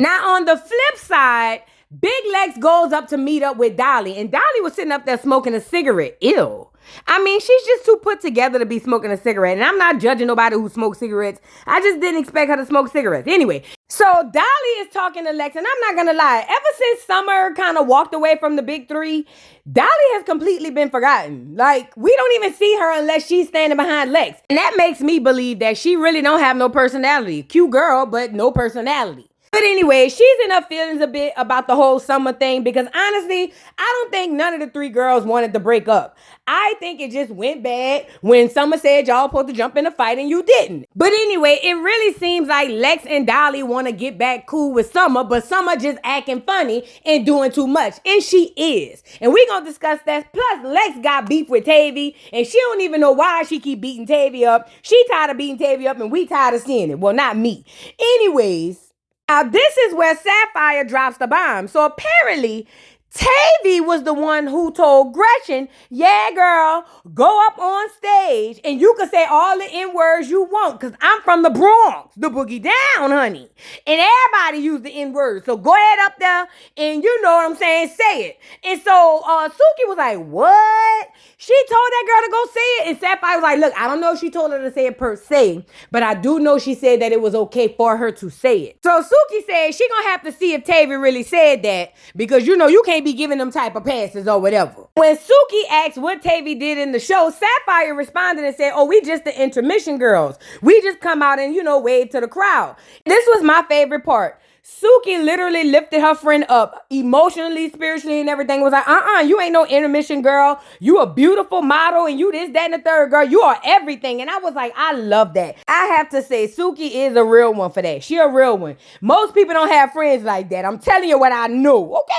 Now, on the flip side, Big Lex goes up to meet up with Dolly, and Dolly was sitting up there smoking a cigarette. Ew. I mean, she's just too put together to be smoking a cigarette, and I'm not judging nobody who smokes cigarettes. I just didn't expect her to smoke cigarettes. Anyway, so Dolly is talking to Lex, and I'm not gonna lie, ever since Summer kind of walked away from the big three, Dolly has completely been forgotten. Like, we don't even see her unless she's standing behind Lex. And that makes me believe that she really don't have no personality. Cute girl, but no personality. But anyway, she's in her feelings a bit about the whole Summer thing because honestly, I don't think none of the three girls wanted to break up. I think it just went bad when Summer said y'all supposed to jump in a fight and you didn't. But anyway, it really seems like Lex and Dolly want to get back cool with Summer, but Summer just acting funny and doing too much. And she is. And we gonna discuss that. Plus, Lex got beef with Tavy and she don't even know why she keep beating Tavy up. She tired of beating Tavy up and we tired of seeing it. Well, not me. Anyways, now, this is where Sapphire drops the bomb. So apparently, Tavy was the one who told Gretchen, yeah, girl, go up on stage and you can say all the N-words you want because I'm from the Bronx, the boogie down, honey. And everybody use the N-words. So go ahead up there and you know what I'm saying, say it. And so Suki was like, what? She told that girl to go say it. And Sapphire was like, look, I don't know if she told her to say it per se, but I do know she said that it was okay for her to say it. So Suki said she gonna have to see if Tavy really said that because you know you can't be giving them type of passes or whatever. When Suki asked what Tavy did in the show, Sapphire responded and said, oh, we just the intermission girls. We just come out and, you know, wave to the crowd. This was my favorite part. Suki literally lifted her friend up emotionally, spiritually, and everything. Was like, you ain't no intermission girl. You a beautiful model and you this, that, and the third, girl. You are everything. And I was like, I love that. I have to say, Suki is a real one for that. She a real one. Most people don't have friends like that. I'm telling you what I know, okay?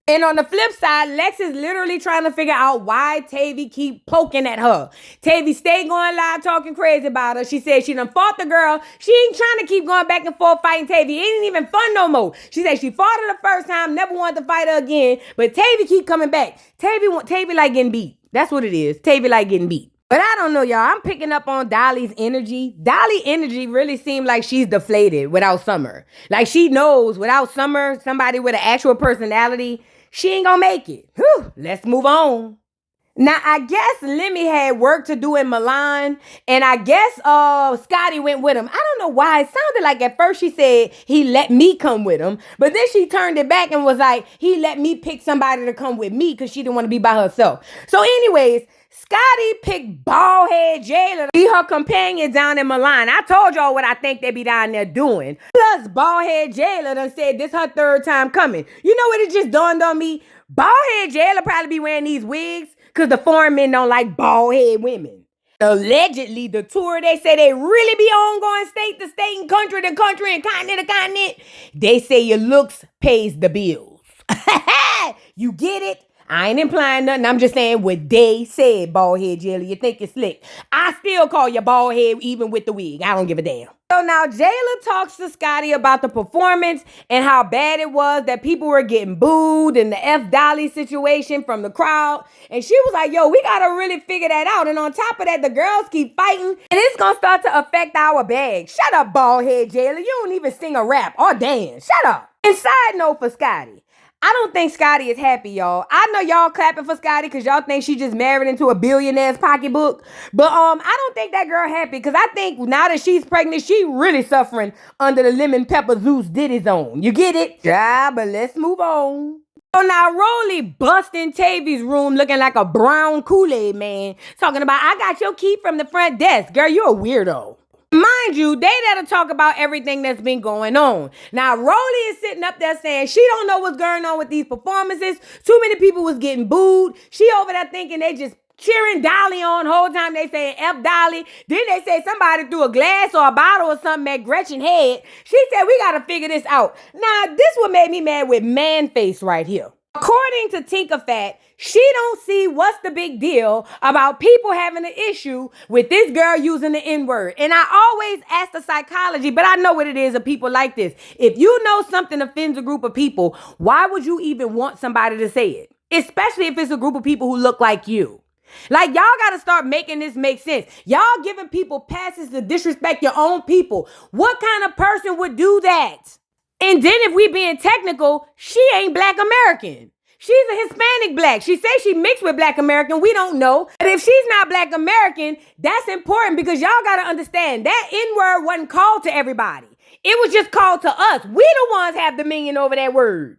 And on the flip side, Lex is literally trying to figure out why Tavy keep poking at her. Tavy stay going live talking crazy about her. She said she done fought the girl. She ain't trying to keep going back and forth fighting Tavy. It ain't even fun no more. She said she fought her the first time, never wanted to fight her again. But Tavy keep coming back. Tavy like getting beat. That's what it is. Tavy like getting beat. But I don't know, y'all. I'm picking up on Dolly's energy. Dolly energy really seemed like she's deflated without Summer. Like she knows without Summer, somebody with an actual personality, she ain't gonna make it. Whew, let's move on. Now, I guess Lemmy had work to do in Milan, and I guess Scotty went with him. I don't know why. It sounded like at first she said he let me come with him, but then she turned it back and was like, he let me pick somebody to come with me because she didn't want to be by herself. So anyways, Scotty picked bald-head Jayla to be her companion down in Milan. I told y'all what I think they be down there doing. Plus, bald-head Jayla done said this her third time coming. You know what it just dawned on me? Bald-head Jayla probably be wearing these wigs because the foreign men don't like bald-head women. Allegedly, the tour they say they really be on going state to state and country to country and continent to continent. They say your looks pays the bills. You get it? I ain't implying nothing. I'm just saying what they said, bald head Jelly. You think it's slick. I still call you bald head even with the wig. I don't give a damn. So now Jayla talks to Scotty about the performance and how bad it was that people were getting booed and the F Dolly situation from the crowd. And she was like, yo, we got to really figure that out. And on top of that, the girls keep fighting and it's going to start to affect our bag. Shut up, bald head Jayla. You don't even sing a rap or dance. Shut up. And side note for Scotty. I don't think Scotty is happy, y'all. I know y'all clapping for Scotty because y'all think she just married into a billionaire's pocketbook. But I don't think that girl happy because I think now that she's pregnant, she really suffering under the lemon pepper Zeus did his own. You get it? Yeah, but let's move on. So now Rolly bust in Tavy's room looking like a brown Kool-Aid man, talking about, I got your key from the front desk. Girl, you a weirdo. Mind you, they there to talk about everything that's been going on. Now, Rolly is sitting up there saying she don't know what's going on with these performances. Too many people was getting booed. She over there thinking they just cheering Dolly on whole time. They saying F Dolly. Then they say somebody threw a glass or a bottle or something at Gretchen head. She said, we got to figure this out. Now, this what made me mad with man face right here. According to Tinkerfat, she don't see what's the big deal about people having an issue with this girl using the N-word. And I always ask the psychology, but I know what it is of people like this. If you know something offends a group of people, why would you even want somebody to say it? Especially if it's a group of people who look like you. Like, y'all got to start making this make sense. Y'all giving people passes to disrespect your own people. What kind of person would do that? And then if we being technical, she ain't Black American. She's a Hispanic Black. She says she mixed with Black American. We don't know. But if she's not Black American, that's important because y'all got to understand that N-word wasn't called to everybody. It was just called to us. We the ones have dominion over that word.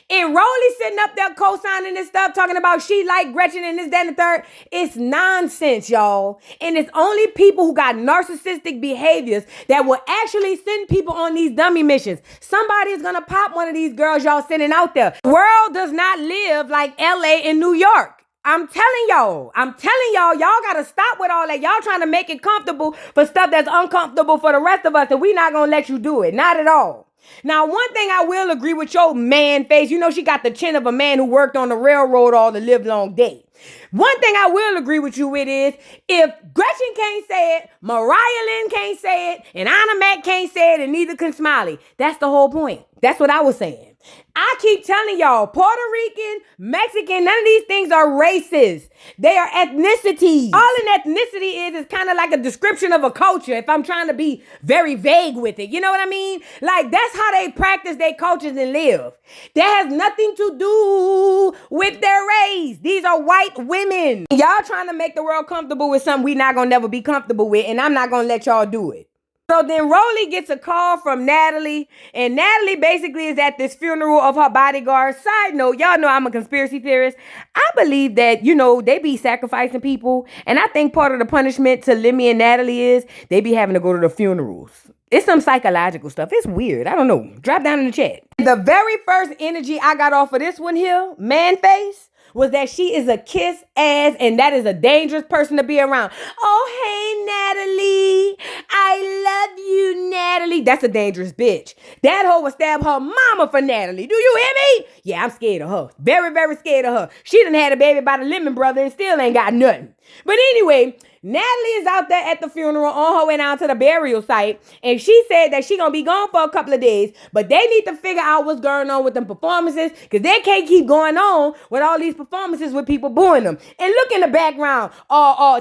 And Rolly sitting up there co-signing this stuff, talking about she like Gretchen and this, that, and the third. It's nonsense, y'all. And it's only people who got narcissistic behaviors that will actually send people on these dummy missions. Somebody is going to pop one of these girls y'all sending out there. The world does not live like LA and New York. I'm telling y'all, y'all got to stop with all that. Y'all trying to make it comfortable for stuff that's uncomfortable for the rest of us, and we not going to let you do it. Not at all. Now, one thing I will agree with your man face, you know she got the chin of a man who worked on the railroad all the live long day. One thing I will agree with you with is, if Gretchen can't say it, Mariah Lynn can't say it, and Anna Mac can't say it, and neither can Smiley. That's the whole point. That's what I was saying. I keep telling y'all, Puerto Rican, Mexican, none of these things are races. They are ethnicities. All an ethnicity is kind of like a description of a culture, if I'm trying to be very vague with it. You know what I mean? Like, that's how they practice their cultures and live. That has nothing to do with their race. These are white women. Y'all trying to make the world comfortable with something we not gonna never be comfortable with, and I'm not gonna let y'all do it. So then Rolly gets a call from Natalie, and Natalie basically is at this funeral of her bodyguard. Side note, y'all know I'm a conspiracy theorist. I believe that, they be sacrificing people, and I think part of the punishment to Lemmy and Natalie is they be having to go to the funerals. It's some psychological stuff. It's weird. I don't know. Drop down in the chat. The very first energy I got off of this one here, man face, was that she is a kiss ass, and that is a dangerous person to be around. Oh, hey, Natalie. I love you, Natalie. That's a dangerous bitch. That hoe would stab her mama for Natalie. Do you hear me? Yeah, I'm scared of her. Very, very scared of her. She done had a baby by the Lemon brother and still ain't got nothing. But anyway, Natalie is out there at the funeral on her way down to the burial site, and she said that she gonna be gone for a couple of days, but they need to figure out what's going on with them performances, because they can't keep going on with all these performances with people booing them. And look in the background,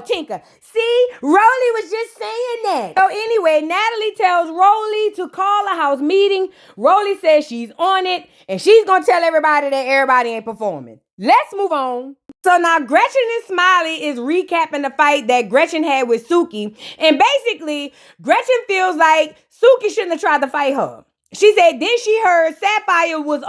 Tinker. See, Rolly was just saying that. So anyway, Natalie tells Rolly to call a house meeting. Rolly says she's on it, and she's gonna tell everybody that everybody ain't performing. Let's move on. So now Gretchen and Smiley is recapping the fight that Gretchen had with Suki. And basically, Gretchen feels like Suki shouldn't have tried to fight her. She said then she heard Sapphire was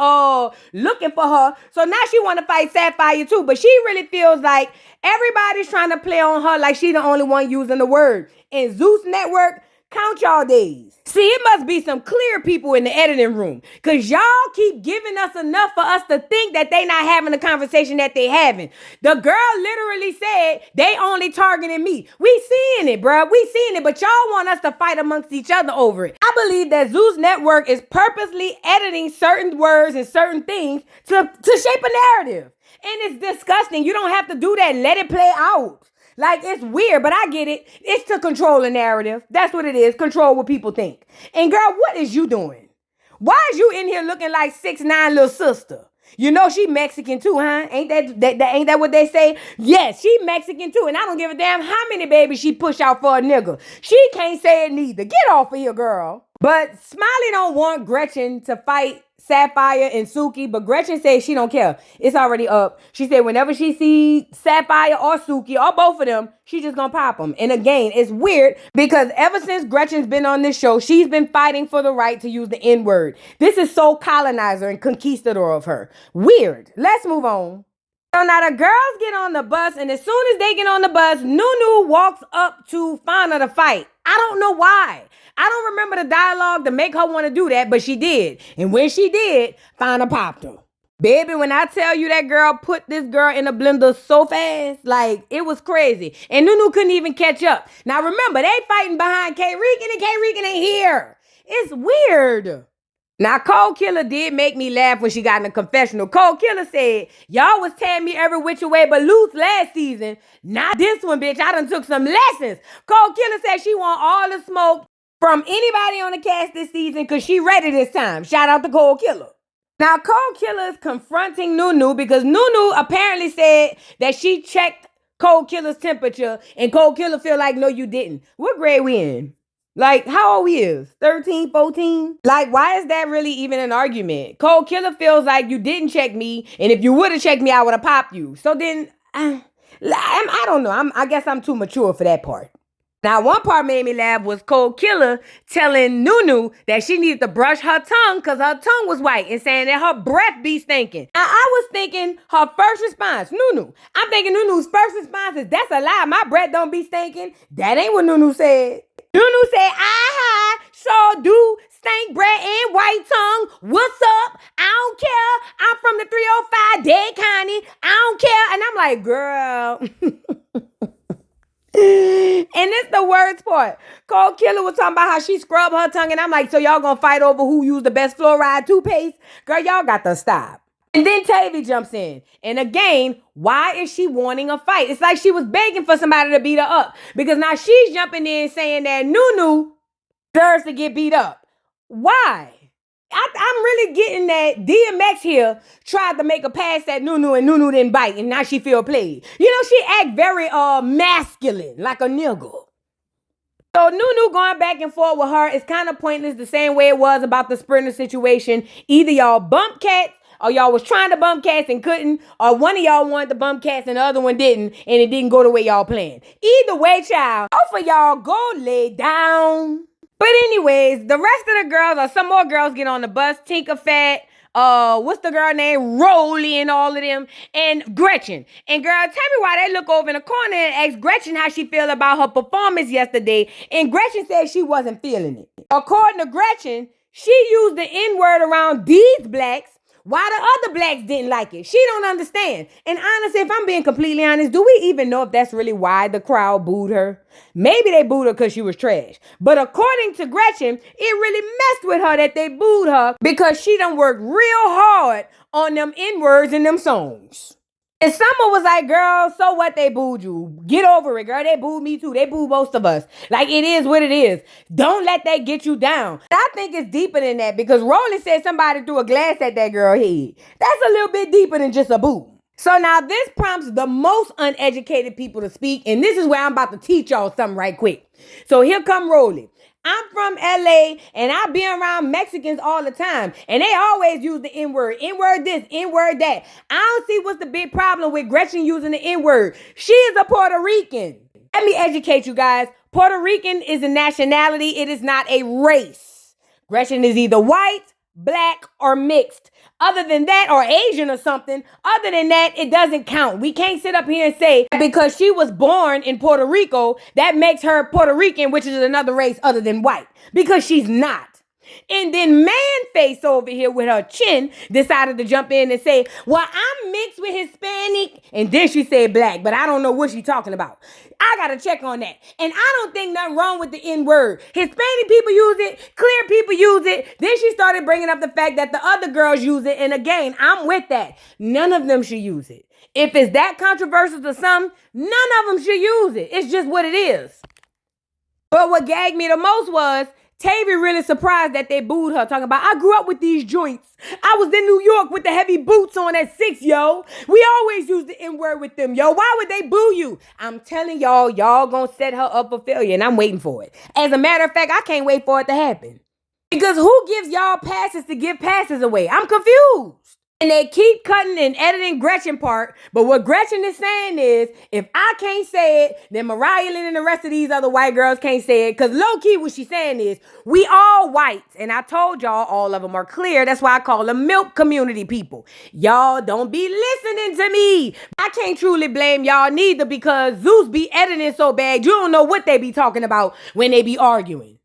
looking for her. So now she want to fight Sapphire too. But she really feels like everybody's trying to play on her like she the only one using the word. And Zeus Network, count y'all days. See, it must be some clear people in the editing room, because y'all keep giving us enough for us to think that they not having the conversation that they having. The girl literally said they only targeting me. We seeing it, bruh. We seeing it, but y'all want us to fight amongst each other over it. I believe that Zeus Network is purposely editing certain words and certain things to shape a narrative. And it's disgusting. You don't have to do that. Let it play out. Like, it's weird, but I get it. It's to control a narrative. That's what it is. Control what people think. And girl, what is you doing? Why is you in here looking like 6'9" little sister? You know she Mexican too, huh? Ain't that what they say? Yes, she Mexican too. And I don't give a damn how many babies she push out for a nigga. She can't say it neither. Get off of here, girl. But Smiley don't want Gretchen to fight Sapphire and Suki, but Gretchen says she don't care. It's already up. She said whenever she sees Sapphire or Suki or both of them, she just gonna pop them. And again, it's weird because ever since Gretchen's been on this show, she's been fighting for the right to use the N-word. This is so colonizer and conquistador of her. Weird. Let's move on. So now the girls get on the bus, and as soon as they get on the bus, Noo-Noo walks up to Fauna to fight. I don't know why. I don't remember the dialogue to make her want to do that, but she did. And when she did, Fauna popped her. Baby, when I tell you that girl put this girl in a blender so fast, like, it was crazy. And Noo-Noo couldn't even catch up. Now remember, they fighting behind K-Regan, and K-Regan ain't here. It's weird. Now, Cold Killer did make me laugh when she got in the confessional. Cold Killer said, y'all was tearing me every which way but loose last season. Not this one, bitch. I done took some lessons. Cold Killer said she want all the smoke from anybody on the cast this season because she ready this time. Shout out to Cold Killer. Now, Cold Killer is confronting Noo-Noo because Noo-Noo apparently said that she checked Cold Killer's temperature and Cold Killer feel like, no, you didn't. What grade we in? Like, how old we is? 13, 14? Like, why is that really even an argument? Cold Killer feels like you didn't check me, and if you would have checked me, I would have popped you. So then, I don't know. I guess I'm too mature for that part. Now, one part made me laugh was Cold Killer telling Noo-Noo that she needed to brush her tongue because her tongue was white and saying that her breath be stinking. Now, I was thinking her first response, Noo-Noo. I'm thinking Noo-Noo's first response is, that's a lie. My breath don't be stinking. That ain't what Noo-Noo said. Noo-Noo said, sure do. Stank breath and white tongue. What's up? I don't care. I'm from the 305 Dead County. I don't care. And I'm like, girl. And it's the worst part. Cold Killer was talking about how she scrubbed her tongue, and I'm like, so y'all gonna fight over who used the best fluoride toothpaste? Girl, y'all got to stop. And then Tavy jumps in. And again, why is she wanting a fight? It's like she was begging for somebody to beat her up. Because now she's jumping in saying that Noo-Noo deserves to get beat up. Why? I'm really getting that DMX here tried to make a pass at Noo-Noo and Noo-Noo didn't bite and now she feel played. You know, she act very masculine, like a nigga. So Noo-Noo going back and forth with her is kind of pointless the same way it was about the Sprinter situation. Either y'all bump cats or y'all was trying to bump cats and couldn't, or one of y'all wanted to bump cats and the other one didn't, and it didn't go the way y'all planned. Either way, child, both of y'all go lay down. But anyways, the rest of the girls, or some more girls, get on the bus. Tinker Fat, what's the girl name? Rolly and all of them, and Gretchen. And girl, tell me why they look over in the corner and ask Gretchen how she feel about her performance yesterday. And Gretchen said she wasn't feeling it. According to Gretchen, she used the N-word around these blacks. Why the other blacks didn't like it? She don't understand. And honestly, if I'm being completely honest, do we even know if that's really why the crowd booed her? Maybe they booed her because she was trash. But according to Gretchen, it really messed with her that they booed her because she done worked real hard on them N-words in them songs. And Summer was like, girl, so what, they booed you? Get over it, girl. They booed me too. They booed most of us. Like, it is what it is. Don't let that get you down. I think it's deeper than that because Rolly said somebody threw a glass at that girl's head. That's a little bit deeper than just a boo. So now this prompts the most uneducated people to speak, and this is where I'm about to teach y'all something right quick. So here come Rolly. I'm from LA and I be around Mexicans all the time. And they always use the N-word. N-word this, N-word that. I don't see what's the big problem with Gretchen using the N-word. She is a Puerto Rican. Let me educate you guys. Puerto Rican is a nationality. It is not a race. Gretchen is either white, black, or mixed. Other than that, or Asian or something, other than that, it doesn't count. We can't sit up here and say because she was born in Puerto Rico, that makes her Puerto Rican, which is another race other than white. Because she's not. And then Man-Face over here with her chin decided to jump in and say, well, I'm mixed with Hispanic. And then she said black, but I don't know what she's talking about. I got to check on that. And I don't think nothing wrong with the N-word. Hispanic people use it. Clear people use it. Then she started bringing up the fact that the other girls use it. And again, I'm with that. None of them should use it. If it's that controversial to some, none of them should use it. It's just what it is. But what gagged me the most was Tavy really surprised that they booed her, talking about, I grew up with these joints. I was in New York with the heavy boots on at 6, yo. We always use the N-word with them, yo. Why would they boo you? I'm telling y'all, y'all gonna set her up for failure, and I'm waiting for it. As a matter of fact, I can't wait for it to happen. Because who gives y'all passes to give passes away? I'm confused. And they keep cutting and editing Gretchen part. But what Gretchen is saying is, if I can't say it, then Mariah Lynn and the rest of these other white girls can't say it. Because low-key what she's saying is, we all white. And I told y'all all of them are clear. That's why I call them milk community people. Y'all don't be listening to me. I can't truly blame y'all neither because Zeus be editing so bad, you don't know what they be talking about when they be arguing.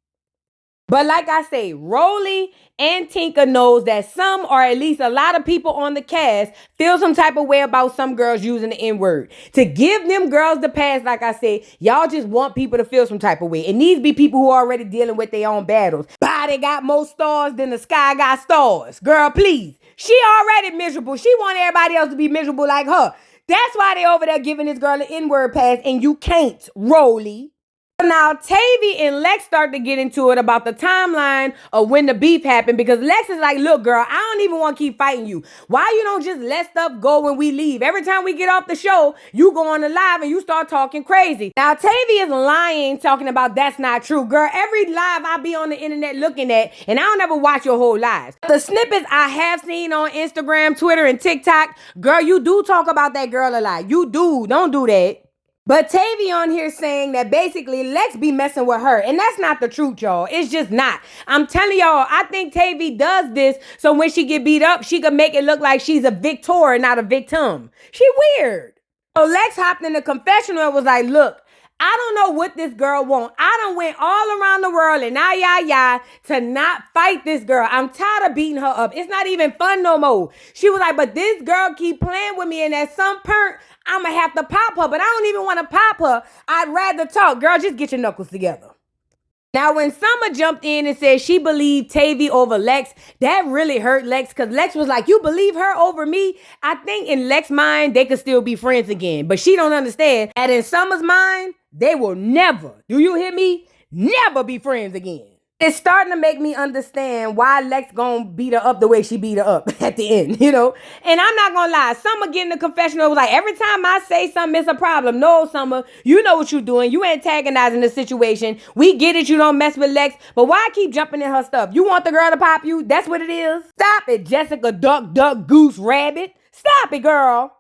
But like I say, Rolly and Tinker knows that some, or at least a lot of people on the cast, feel some type of way about some girls using the N-word. To give them girls the pass, like I said, y'all just want people to feel some type of way. It needs to be people who are already dealing with their own battles. Body got more stars than the sky got stars. Girl, please. She already miserable. She want everybody else to be miserable like her. That's why they over there giving this girl an N-word pass, and you can't, Rolly. Now, Tavy and Lex start to get into it about the timeline of when the beef happened because Lex is like, look, girl, I don't even want to keep fighting you. Why you don't just let stuff go when we leave? Every time we get off the show, you go on the live and you start talking crazy. Now, Tavy is lying, talking about that's not true. Girl, every live I be on the internet looking at, and I don't ever watch your whole lives. The snippets I have seen on Instagram, Twitter, and TikTok, girl, you do talk about that girl a lot. You do. Don't do that. But Tavy on here saying that basically Lex be messing with her. And that's not the truth, y'all. It's just not. I'm telling y'all, I think Tavy does this so when she get beat up, she could make it look like she's a victor, not a victim. She weird. So Lex hopped in the confessional and was like, look, I don't know what this girl want. I done went all around the world and to not fight this girl. I'm tired of beating her up. It's not even fun no more. She was like, but this girl keep playing with me and at some point, I'm going to have to pop her. But I don't even want to pop her. I'd rather talk. Girl, just get your knuckles together. Now, when Summer jumped in and said she believed Tavy over Lex, that really hurt Lex because Lex was like, you believe her over me? I think in Lex's mind, they could still be friends again. But she don't understand that in Summer's mind, they will never, do you hear me? Never be friends again. It's starting to make me understand why Lex gonna beat her up the way she beat her up at the end, you know? And I'm not gonna lie, Summer getting the confessional was like, every time I say something, it's a problem. No, Summer, you know what you're doing. You antagonizing the situation. We get it, you don't mess with Lex, but why keep jumping in her stuff? You want the girl to pop you? That's what it is. Stop it, Jessica Duck, Duck, Goose, Rabbit. Stop it, girl.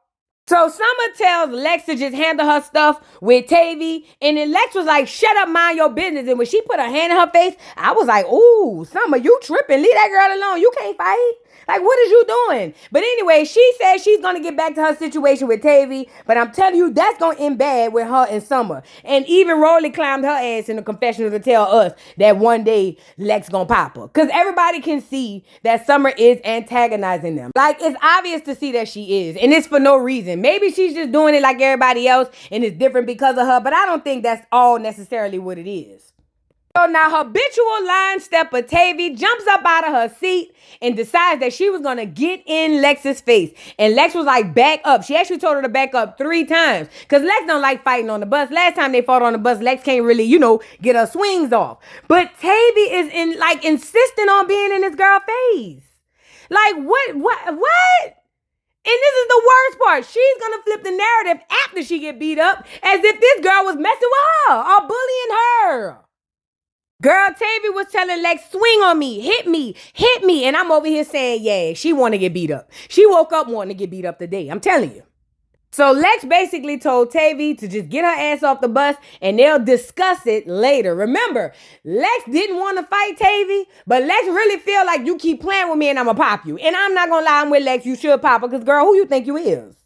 So Summer tells Lex to just handle her stuff with Tavy. And then Lex was like, shut up, mind your business. And when she put her hand in her face, I was like, ooh, Summer, you tripping. Leave that girl alone. You can't fight. Like, what is you doing? But anyway, she says she's going to get back to her situation with Tavy. But I'm telling you, that's going to end bad with her and Summer. And even Rolly climbed her ass in the confessional to tell us that one day Lex going to pop her. Because everybody can see that Summer is antagonizing them. Like, it's obvious to see that she is. And it's for no reason. Maybe she's just doing it like everybody else and it's different because of her. But I don't think that's all necessarily what it is. So now habitual line stepper Tavy jumps up out of her seat and decides that she was going to get in Lex's face. And Lex was like, back up. She actually told her to back up 3 times because Lex don't like fighting on the bus. Last time they fought on the bus, Lex can't really, get her swings off. But Tavy is insisting on being in this girl's face. Like, what? And this is the worst part. She's going to flip the narrative after she get beat up as if this girl was messing with her or bullying her. Girl, Tavy was telling Lex, swing on me, hit me. And I'm over here saying, yeah, she want to get beat up. She woke up wanting to get beat up today. I'm telling you. So Lex basically told Tavy to just get her ass off the bus and they'll discuss it later. Remember, Lex didn't want to fight Tavy, but Lex really feel like you keep playing with me and I'm going to pop you. And I'm not going to lie, I'm with Lex. You should pop her because, girl, who you think you is?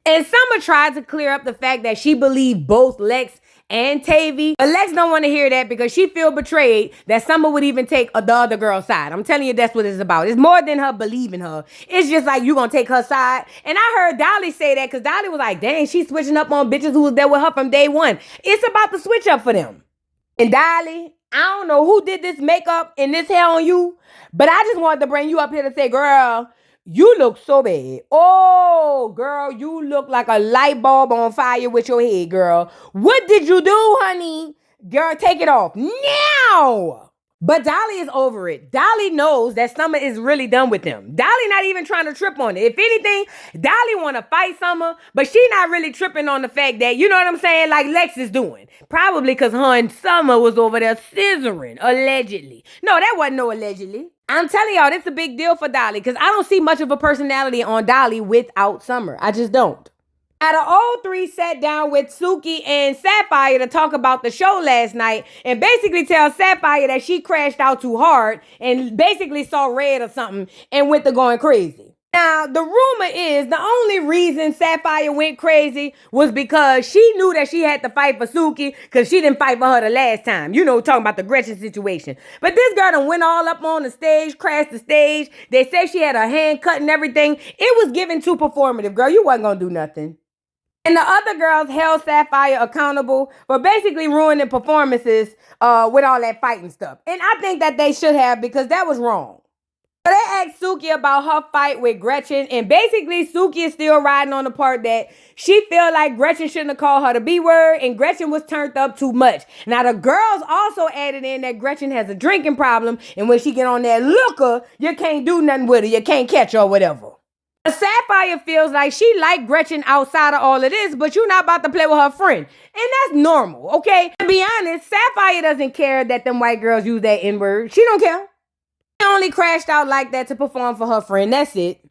And Summer tried to clear up the fact that she believed both Lex and Tavy. But Lex don't want to hear that because she feel betrayed that Summer would even take the other girl's side. I'm telling you, that's what it's about. It's more than her believing her. It's just like you gonna take her side. And I heard Dolly say that because Dolly was like, dang, she's switching up on bitches who was there with her from day one. It's about to switch up for them. And Dolly, I don't know who did this makeup and this hair on you, but I just wanted to bring you up here to say, girl, you look so bad. Oh, girl, you look like a light bulb on fire with your head, girl. What did you do, honey? Girl, take it off now. But Dolly is over it. Dolly knows that Summer is really done with them. Dolly not even trying to trip on it. If anything, Dolly want to fight Summer, but she not really tripping on the fact that, you know what I'm saying, like Lex is doing. Probably because her and Summer was over there scissoring, allegedly. No, that wasn't no allegedly. I'm telling y'all, this is a big deal for Dolly because I don't see much of a personality on Dolly without Summer. I just don't. Out of all 3 sat down with Suki and Sapphire to talk about the show last night and basically tell Sapphire that she crashed out too hard and basically saw red or something and went to going crazy. Now, the rumor is the only reason Sapphire went crazy was because she knew that she had to fight for Suki because she didn't fight for her the last time. Talking about the Gretchen situation. But this girl done went all up on the stage, crashed the stage. They said she had her hand cut and everything. It was given too performative, girl. You wasn't going to do nothing. And the other girls held Sapphire accountable for basically ruining performances with all that fighting stuff. And I think that they should have because that was wrong. So they asked Suki about her fight with Gretchen, and basically Suki is still riding on the part that she feel like Gretchen shouldn't have called her the B word, and Gretchen was turned up too much. Now the girls also added in that Gretchen has a drinking problem, and when she get on that liquor, you can't do nothing with her, you can't catch her or whatever. Sapphire feels like she like Gretchen outside of all of this, but you're not about to play with her friend. And that's normal, okay? To be honest, Sapphire doesn't care that them white girls use that N-word. She don't care. She only crashed out like that to perform for her friend. That's it.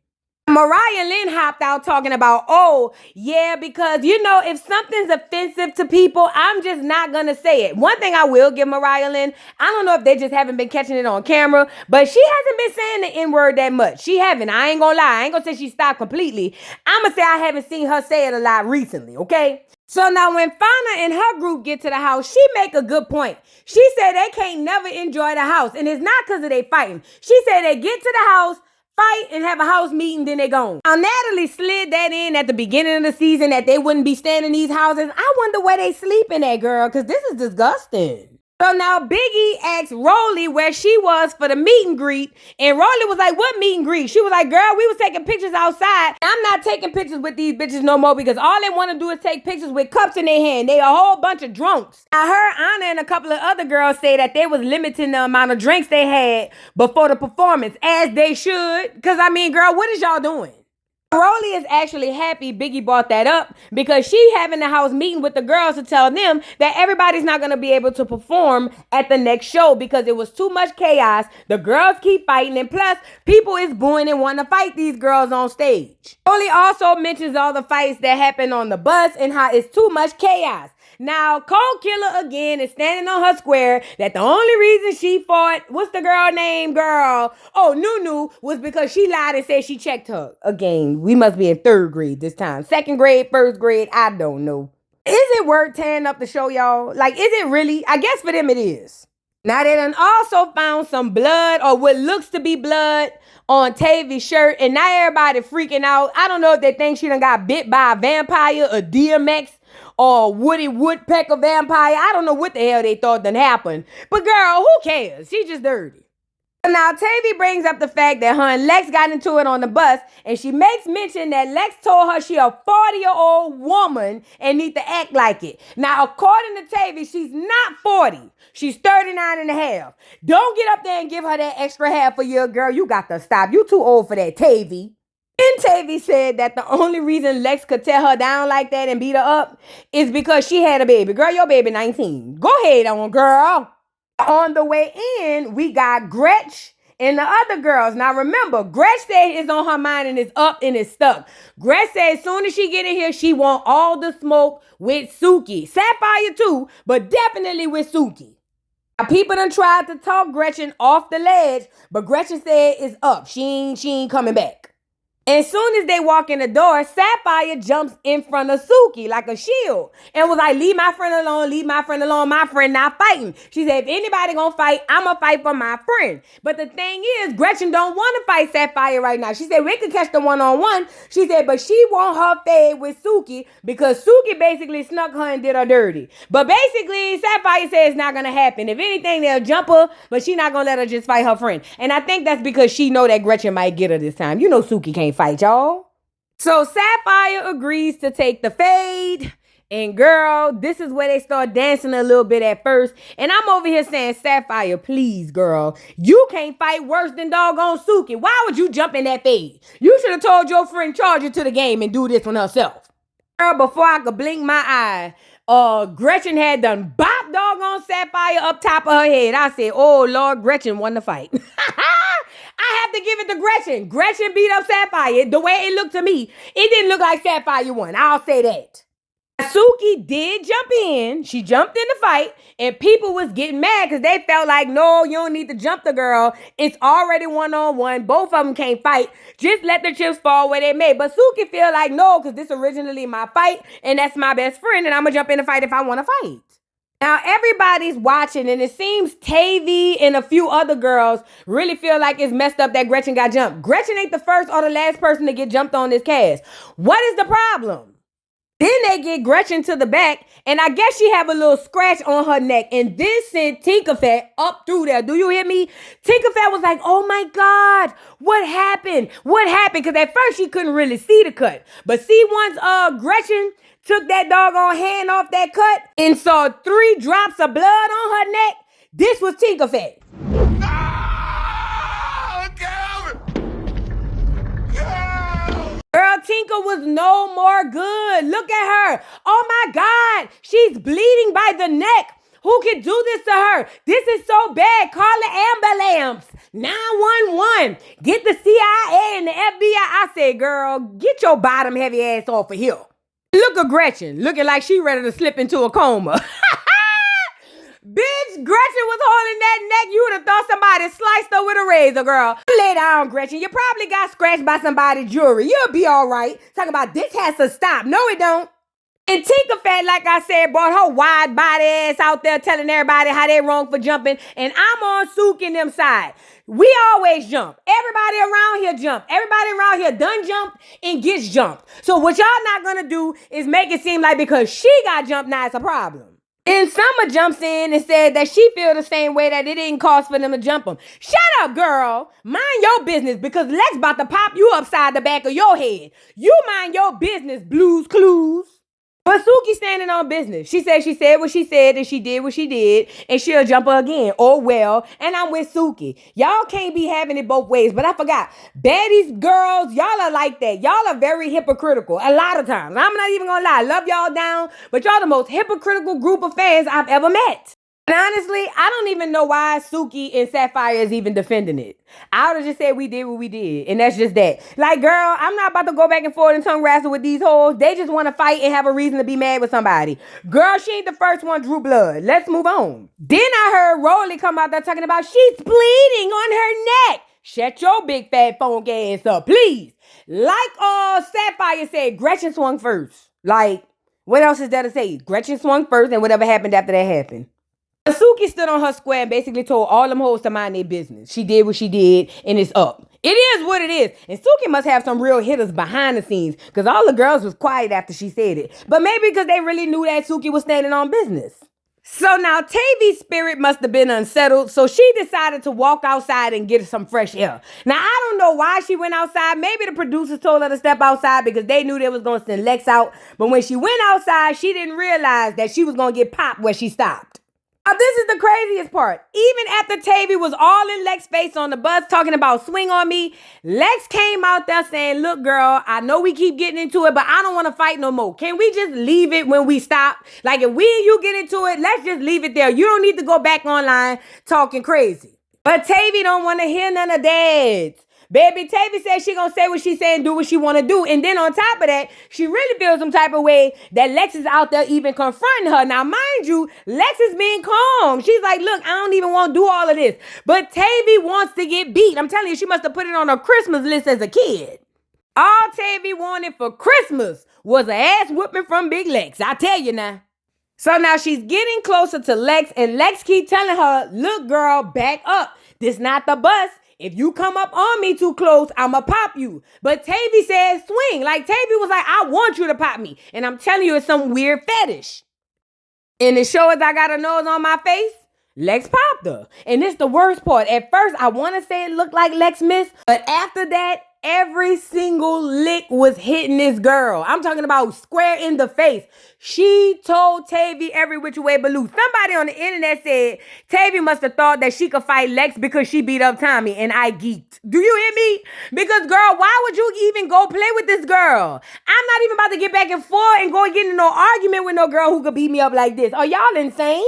Mariah Lynn hopped out talking about, oh, yeah, because, you know, if something's offensive to people, I'm just not going to say it. One thing I will give Mariah Lynn, I don't know if they just haven't been catching it on camera, but she hasn't been saying the N-word that much. She haven't. I ain't going to lie. I ain't going to say she stopped completely. I'm going to say I haven't seen her say it a lot recently, okay? So now when Fauna and her group get to the house, she make a good point. She said they can't never enjoy the house, and it's not because of they fighting. She said they get to the house, fight, and have a house meeting, then they gone. Now, Natalie slid that in at the beginning of the season that they wouldn't be staying in these houses. I wonder where they sleeping at, girl, because this is disgusting. So now Biggie asked Rolly where she was for the meet and greet, and Rolly was like, what meet and greet? She was like, girl, we was taking pictures outside. I'm not taking pictures with these bitches no more because all they want to do is take pictures with cups in their hand. They a whole bunch of drunks. I heard Anna and a couple of other girls say that they was limiting the amount of drinks they had before the performance, as they should. Because, I mean, girl, what is y'all doing? Rolly is actually happy Biggie brought that up because she having the house meeting with the girls to tell them that everybody's not going to be able to perform at the next show because it was too much chaos. The girls keep fighting, and plus people is booing and want to fight these girls on stage. Rolly also mentions all the fights that happened on the bus and how it's too much chaos. Now, Cold Killer again is standing on her square that the only reason she fought, what's the girl name, girl? Oh, Noo-Noo, was because she lied and said she checked her. Again, we must be in 3rd grade this time. 2nd grade, 1st grade, I don't know. Is it worth tearing up the show, y'all? Like, is it really? I guess for them it is. Now, they done also found some blood or what looks to be blood on Tavy's shirt, and now everybody freaking out. I don't know if they think she done got bit by a vampire, a DMX, or Woody Woodpecker vampire. I don't know what the hell they thought done happened. But girl, who cares? She's just dirty. Now, Tavy brings up the fact that her and Lex got into it on the bus, and she makes mention that Lex told her she a 40-year-old woman and need to act like it. Now, according to Tavy, she's not 40. She's 39 and a half. Don't get up there and give her that extra half a year, girl. You got to stop. You too old for that, Tavy. And Tavy said that the only reason Lex could tear her down like that and beat her up is because she had a baby. Girl, your baby 19. Go ahead on, girl. On the way in, we got Gretchen and the other girls. Now remember, Gretchen said it's on her mind and it's up and it's stuck. Gretchen said as soon as she get in here, she want all the smoke with Suki. Sapphire too, but definitely with Suki. Now, people done tried to talk Gretchen off the ledge, but Gretchen said it's up. She ain't coming back. As soon as they walk in the door, Sapphire jumps in front of Suki like a shield and was like, leave my friend alone, leave my friend alone, my friend not fighting. She said, if anybody gonna fight, I'ma fight for my friend. But the thing is, Gretchen don't want to fight Sapphire right now. She said, we could catch the one-on-one. She said, but she want her fade with Suki because Suki basically snuck her and did her dirty. But basically, Sapphire said it's not gonna happen. If anything, they'll jump her, but she not gonna let her just fight her friend. And I think that's because she know that Gretchen might get her this time. You know Suki can't fight, y'all. So Sapphire agrees to take the fade, and girl, this is where they start dancing a little bit at first, and I'm over here saying, Sapphire, please, girl, you can't fight worse than doggone Suki. Why would you jump in that fade? You should have told your friend charge you to the game and do this one herself. Girl, before I could blink my eye, Gretchen had done bop doggone Sapphire up top of her head. I said, oh Lord, Gretchen won the fight. I have to give it to Gretchen. Gretchen beat up Sapphire. The way it looked to me, it didn't look like Sapphire won. I'll say that. Suki did jump in. She jumped in the fight, and people was getting mad because they felt like, no, you don't need to jump the girl. It's already one-on-one. Both of them can't fight. Just let the chips fall where they may. But Suki feel like, no, because this originally my fight, and that's my best friend, and I'm going to jump in the fight if I want to fight. Now, everybody's watching, and it seems Tavy and a few other girls really feel like it's messed up that Gretchen got jumped. Gretchen ain't the first or the last person to get jumped on this cast. What is the problem? Then they get Gretchen to the back, and I guess she have a little scratch on her neck, and this sent Tinkerfat up through there. Do you hear me? Tinkerfat was like, oh my God, what happened? What happened? Because at first she couldn't really see the cut. But see, once Gretchen took that doggone hand off that cut and saw 3 drops of blood on her neck, this was Tinkerfat. Girl, Tinker was no more good. Look at her. Oh my God, she's bleeding by the neck. Who can do this to her? This is so bad. Call the ambulance. 911. Get the CIA and the FBI. I said, girl, get your bottom heavy ass off of here. Look at Gretchen, looking like she ready to slip into a coma. Bitch, Gretchen was holding that neck. You would have thought somebody sliced her with a razor, girl. Lay down, Gretchen. You probably got scratched by somebody's jewelry. You'll be all right. Talking about this has to stop. No, it don't. And Tinkerfat, like I said, brought her wide body ass out there telling everybody how they wrong for jumping. And I'm on Suki and them side. We always jump. Everybody around here jump. Everybody around here done jump and gets jumped. So what y'all not gonna do is make it seem like because she got jumped, now it's a problem. And Summer jumps in and said that she feel the same way, that it didn't cost for them to jump him. Shut up, girl. Mind your business, because Lex about to pop you upside the back of your head. You mind your business, Blues Clues. But Suki standing on business. She said what she said and she did what she did, and she'll jump her again. Oh well, and I'm with Suki. Y'all can't be having it both ways. But I forgot, Baddies, girls, y'all are like that. Y'all are very hypocritical a lot of times. I'm not even gonna lie. Love y'all down, but y'all the most hypocritical group of fans I've ever met. And honestly, I don't even know why Suki and Sapphire is even defending it. I would have just said we did what we did, and that's just that. Like, girl, I'm not about to go back and forth and tongue wrestle with these hoes. They just want to fight and have a reason to be mad with somebody. Girl, she ain't the first one drew blood. Let's move on. Then I heard Rolly come out there talking about she's bleeding on her neck. Shut your big fat phone ass up, please. Like Sapphire said, Gretchen swung first. Like, what else is there to say? Gretchen swung first, and whatever happened after that happened. Suki stood on her square and basically told all them hoes to mind their business. She did what she did, and it's up. It is what it is. And Suki must have some real hitters behind the scenes, because all the girls was quiet after she said it. But maybe because they really knew that Suki was standing on business. So now Tavy's spirit must have been unsettled, so she decided to walk outside and get some fresh air. Now, I don't know why she went outside. Maybe the producers told her to step outside because they knew they was going to send Lex out. But when she went outside, she didn't realize that she was going to get popped where she stopped. Now, this is the craziest part. Even after Tavy was all in Lex's face on the bus talking about swing on me, Lex came out there saying, look, girl, I know we keep getting into it, but I don't want to fight no more. Can we just leave it when we stop? Like, if we and you get into it, let's just leave it there. You don't need to go back online talking crazy. But Tavy don't want to hear none of that. Baby, Tavy said she gonna say what she say and do what she want to do. And then on top of that, she really feels some type of way that Lex is out there even confronting her. Now, mind you, Lex is being calm. She's like, look, I don't even want to do all of this. But Tavy wants to get beat. I'm telling you, she must have put it on her Christmas list as a kid. All Tavy wanted for Christmas was an ass whooping from Big Lex. I tell you now. So now she's getting closer to Lex, and Lex keep telling her, look, girl, back up. This not the bus. If you come up on me too close, I'ma pop you. But Tavy said swing. Like, Tavy was like, I want you to pop me. And I'm telling you, it's some weird fetish. And as sure as I got a nose on my face, Lex popped her. And this the worst part. At first, I want to say it looked like Lex missed. But after that, every single lick was hitting this girl. I'm talking about square in the face. She told Tavy every which way but loose. Somebody on the internet said Tavy must have thought that she could fight Lex because she beat up Tommy, and I geeked. Do you hear me? Because, girl, why would you even go play with this girl? I'm not even about to get back and forth and go and get into no argument with no girl who could beat me up like this. Are y'all insane?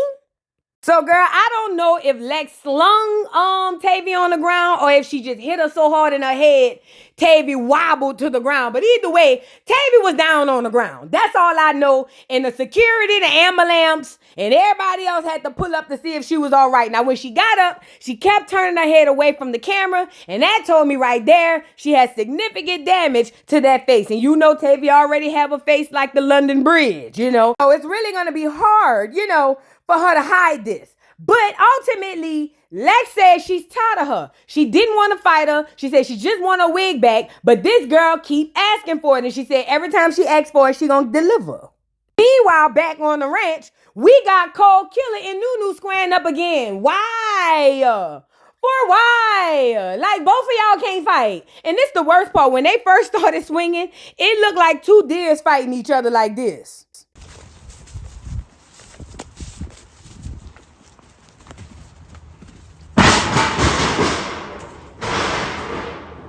So, girl, I don't know if Lex slung Tavy on the ground or if she just hit her so hard in her head, Tavy wobbled to the ground. But either way, Tavy was down on the ground. That's all I know. And the security, the ambulance, and everybody else had to pull up to see if she was all right. Now, when she got up, she kept turning her head away from the camera. And that told me right there she had significant damage to that face. And you know Tavy already have a face like the London Bridge, you know. So it's really going to be hard, you know, for her to hide this. But ultimately, Lex said she's tired of her. She didn't want to fight her. She said she just want her wig back, but this girl keep asking for it. And she said every time she asks for it, she gonna deliver. Meanwhile, back on the ranch, we got Cold Killer and Noo-Noo squaring up again. Why? For why? Like, both of y'all can't fight. And this the worst part. When they first started swinging, it looked like two deers fighting each other like this.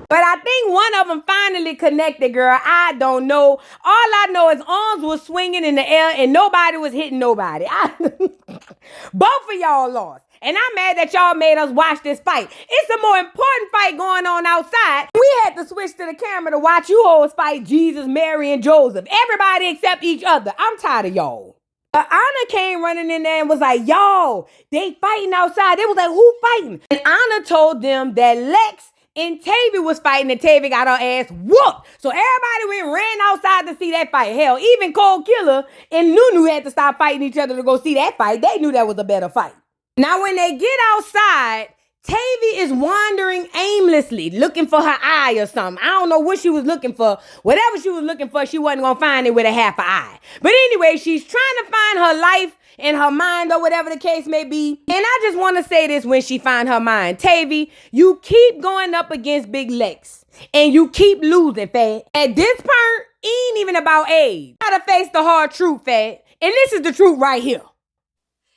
But I think one of them finally connected, girl. I don't know. All I know is arms was swinging in the air and nobody was hitting nobody. Both of y'all lost. And I'm mad that y'all made us watch this fight. It's a more important fight going on outside. We had to switch to the camera to watch you hoes fight Jesus, Mary, and Joseph. Everybody except each other. I'm tired of y'all. Anna came running in there and was like, y'all, they fighting outside. They was like, who fighting? And Anna told them that Lex and Tavy was fighting and Tavy got her ass whooped. So everybody ran outside to see that fight. Hell, even Cold Killer and Noo-Noo had to stop fighting each other to go see that fight. They knew that was a better fight. Now, when they get outside, Tavy is wandering aimlessly, looking for her eye or something. I don't know what she was looking for. Whatever she was looking for, she wasn't going to find it with a half an eye. But anyway, she's trying to find her life in her mind or whatever the case may be. And I just want to say this when she find her mind. Tavy, you keep going up against Big Lex. And you keep losing, Fat. At this point, it ain't even about age. You gotta face the hard truth, Fat. And this is the truth right here.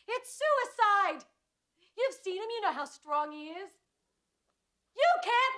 It's suicide. You've seen him. You know how strong he is. You can't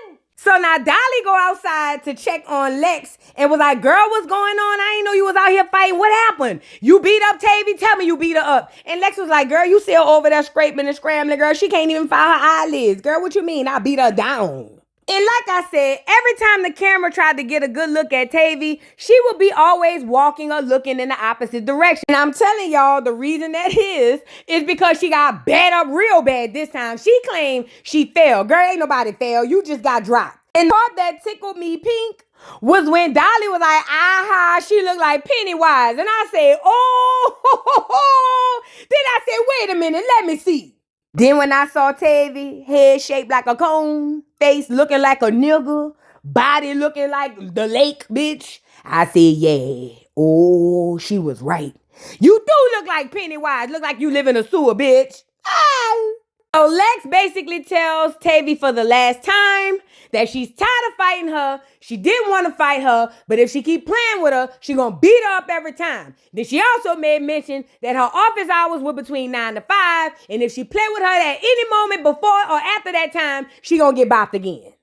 win. So now Dolly go outside to check on Lex and was like, girl, what's going on? I ain't know you was out here fighting. What happened? You beat up Tavy? Tell me you beat her up. And Lex was like, girl, you still over there scraping and scrambling, girl. She can't even find her eyelids. Girl, what you mean? I beat her down. And like I said, every time the camera tried to get a good look at Tavy, she would be always walking or looking in the opposite direction. And I'm telling y'all, the reason that is because she got bad up real bad this time. She claimed she fell. Girl, ain't nobody fell. You just got dropped. And the part that tickled me pink was when Dolly was like, aha, she looked like Pennywise. And I said, oh, then I said, wait a minute, let me see. Then when I saw Tavy, head shaped like a cone, face looking like a nigga, body looking like the lake, bitch, I said, yeah, oh, she was right. You do look like Pennywise, look like you live in a sewer, bitch. Ah. So Lex basically tells Tavy for the last time that she's tired of fighting her. She didn't want to fight her, but if she keep playing with her, she gonna beat her up every time. Then she also made mention that her office hours were between 9 to 5, and if she play with her at any moment before or after that time, she gonna get bopped again.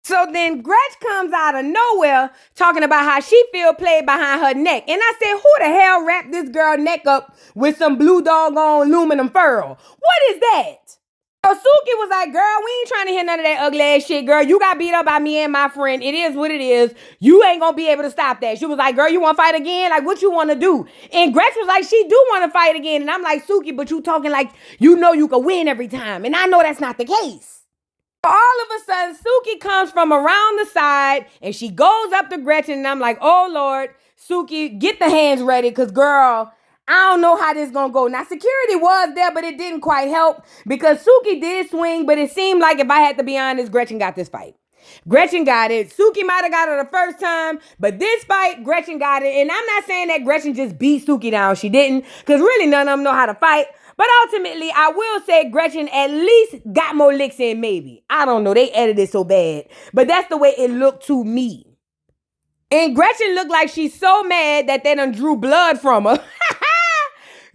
So then Gretchen comes out of nowhere talking about how she feel played behind her neck. And I said, who the hell wrapped this girl neck up with some blue doggone aluminum foil? What is that? So Suki was like, girl, we ain't trying to hear none of that ugly ass shit, girl. You got beat up by me and my friend. It is what it is. You ain't gonna be able to stop that. She was like, girl, you want to fight again? Like, what you want to do? And Gretchen was like, she do want to fight again. And I'm like, Suki, but you talking like you know you can win every time. And I know that's not the case. All of a sudden, Suki comes from around the side and she goes up to Gretchen and I'm like, oh, Lord, Suki, get the hands ready because, girl, I don't know how this is going to go. Now, security was there, but it didn't quite help because Suki did swing, but it seemed like, if I had to be honest, Gretchen got this fight. Gretchen got it. Suki might have got it the first time, but this fight, Gretchen got it. And I'm not saying that Gretchen just beat Suki down. She didn't, because really none of them know how to fight. But ultimately, I will say Gretchen at least got more licks in maybe. I don't know. They edited so bad. But that's the way it looked to me. And Gretchen looked like she's so mad that they done drew blood from her.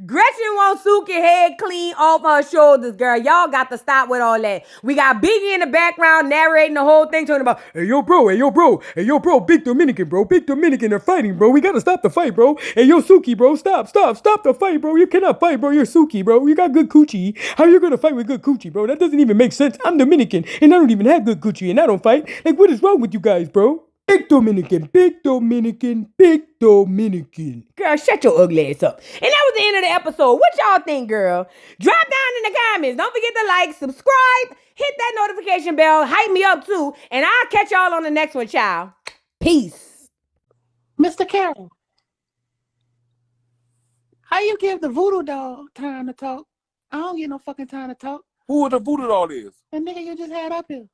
Gretchen wants Suki head clean off her shoulders, girl. Y'all got to stop with all that. We got Biggie in the background narrating the whole thing, talking about, hey, yo, bro, big Dominican, bro. Big Dominican are fighting, bro. We got to stop the fight, bro. Hey, yo, Suki, bro, stop the fight, bro. You cannot fight, bro. You're Suki, bro. You got good coochie. How you going to fight with good coochie, bro? That doesn't even make sense. I'm Dominican, and I don't even have good coochie, and I don't fight. Like, what is wrong with you guys, bro? Big Dominican. Girl, shut your ugly ass up. And that was the end of the episode. What y'all think, girl? Drop down in the comments. Don't forget to like, subscribe, hit that notification bell, hype me up too, and I'll catch y'all on the next one, child. Peace. Mr. Carroll, how you give the voodoo doll time to talk? I don't get no fucking time to talk. Who the voodoo doll is? The nigga you just had up here.